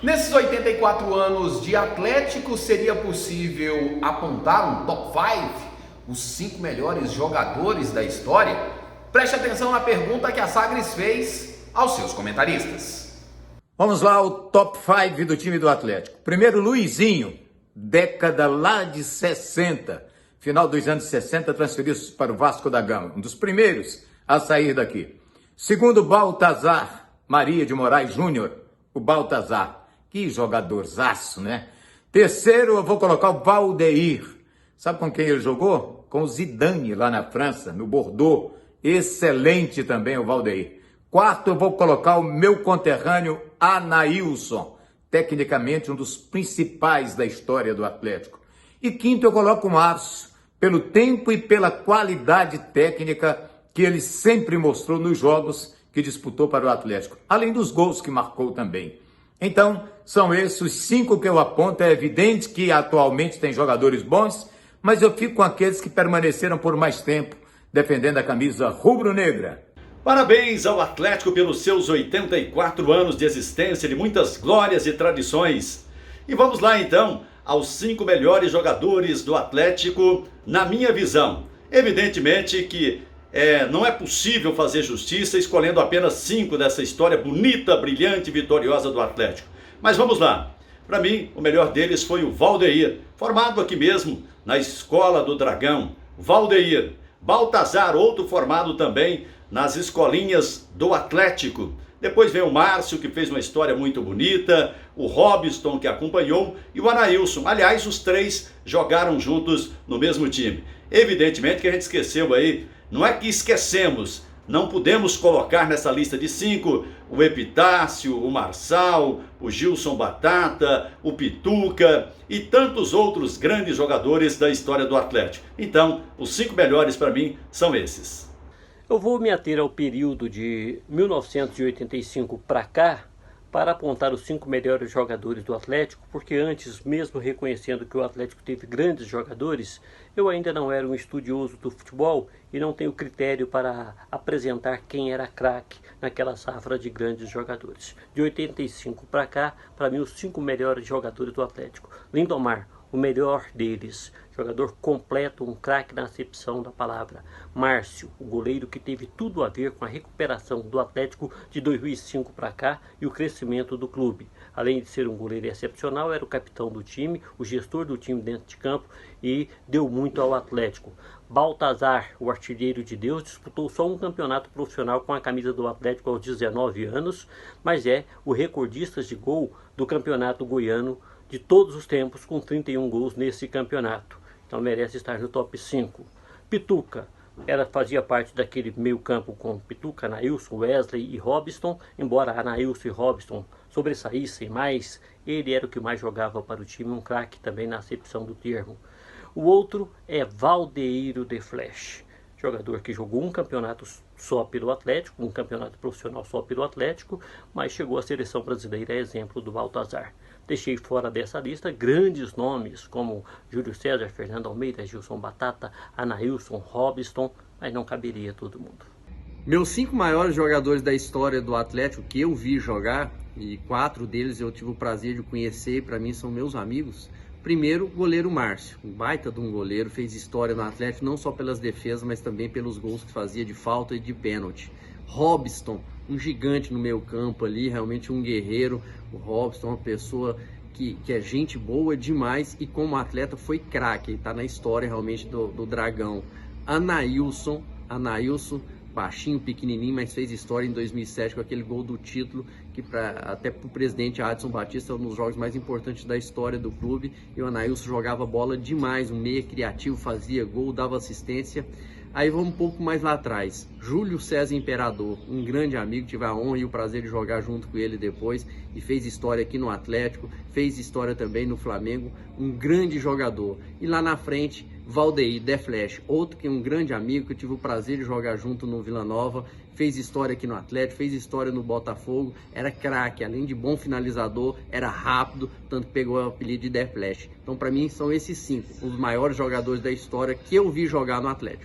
Nesses 84 anos de Atlético, seria possível apontar um top 5? Os 5 melhores jogadores da história? Preste atenção na pergunta que a Sagres fez aos seus comentaristas. Vamos lá, o top 5 do time do Atlético. Primeiro, Luizinho, década lá de 60. Final dos anos 60, transferiu-se para o Vasco da Gama. Um dos primeiros a sair daqui. Segundo, Baltazar Maria de Moraes Júnior. O Baltazar. Que jogadorzaço, né? Terceiro, eu vou colocar o Valdeir. Sabe com quem ele jogou? Com o Zidane, lá na França, no Bordeaux. Excelente também o Valdeir. Quarto, eu vou colocar o meu conterrâneo Anailson. Tecnicamente, um dos principais da história do Atlético. E quinto, eu coloco o Márcio, pelo tempo e pela qualidade técnica que ele sempre mostrou nos jogos que disputou para o Atlético. Além dos gols que marcou também. Então, são esses os 5 que eu aponto. É evidente que atualmente tem jogadores bons, mas eu fico com aqueles que permaneceram por mais tempo, defendendo a camisa rubro-negra. Parabéns ao Atlético pelos seus 84 anos de existência, de muitas glórias e tradições. E vamos lá então aos 5 melhores jogadores do Atlético, na minha visão. Evidentemente que não é possível fazer justiça escolhendo apenas 5 dessa história bonita, brilhante e vitoriosa do Atlético. Mas vamos lá. Para mim, o melhor deles foi o Valdeir, formado aqui mesmo na Escola do Dragão. Valdeir. Baltazar, outro formado também nas escolinhas do Atlético. Depois vem o Márcio, que fez uma história muito bonita, o Robson, que acompanhou, e o Anailson. Aliás, os 3 jogaram juntos no mesmo time. Evidentemente que a gente esqueceu aí. Não é que esquecemos, não podemos colocar nessa lista de 5 o Epitácio, o Marçal, o Gilson Batata, o Pituca e tantos outros grandes jogadores da história do Atlético. Então, os 5 melhores para mim são esses. Eu vou me ater ao período de 1985 para cá, para apontar os 5 melhores jogadores do Atlético, porque antes, mesmo reconhecendo que o Atlético teve grandes jogadores, eu ainda não era um estudioso do futebol e não tenho critério para apresentar quem era craque naquela safra de grandes jogadores. De 85 para cá, para mim, os 5 melhores jogadores do Atlético. Lindomar, o melhor deles, jogador completo, um craque na acepção da palavra. Márcio, o goleiro que teve tudo a ver com a recuperação do Atlético de 2005 para cá e o crescimento do clube. Além de ser um goleiro excepcional, era o capitão do time, o gestor do time dentro de campo e deu muito ao Atlético. Baltazar, o artilheiro de Deus, disputou só um campeonato profissional com a camisa do Atlético aos 19 anos, mas é o recordista de gol do campeonato goiano de todos os tempos, com 31 gols nesse campeonato. Então merece estar no top 5. Pituca, fazia parte daquele meio campo com Pituca, Anailson, Wesley e Robson. Embora Anailson e Robson sobressaíssem mais, ele era o que mais jogava para o time, um craque também na acepção do termo. O outro é Valdeiro de Flash, jogador que jogou um campeonato só pelo Atlético, um campeonato profissional só pelo Atlético, mas chegou à seleção brasileira, exemplo do Baltazar. Deixei fora dessa lista grandes nomes como Júlio César, Fernando Almeida, Gilson Batata, Anailson, Robson, mas não caberia todo mundo. Meus 5 maiores jogadores da história do Atlético que eu vi jogar, e 4 deles eu tive o prazer de conhecer e para mim são meus amigos. Primeiro, o goleiro Márcio, um baita de um goleiro, fez história no Atlético não só pelas defesas, mas também pelos gols que fazia de falta e de pênalti. Robson, um gigante no meio campo ali, realmente um guerreiro. O Robson, uma pessoa que é gente boa demais e como atleta foi craque, está na história realmente do Dragão. Anailson, baixinho, pequenininho, mas fez história em 2007 com aquele gol do título, que até para o presidente Adson Batista é um dos jogos mais importantes da história do clube. E o Anailson jogava bola demais, um meia criativo, fazia gol, dava assistência. Aí vamos um pouco mais lá atrás. Júlio César Imperador, um grande amigo, tive a honra e o prazer de jogar junto com ele depois e fez história aqui no Atlético, fez história também no Flamengo, um grande jogador. E lá na frente, Valdeir The Flash, outro que é um grande amigo que eu tive o prazer de jogar junto no Vila Nova, fez história aqui no Atlético, fez história no Botafogo, era craque, além de bom finalizador, era rápido, tanto que pegou o apelido de The Flash. Então para mim são esses 5, os maiores jogadores da história que eu vi jogar no Atlético.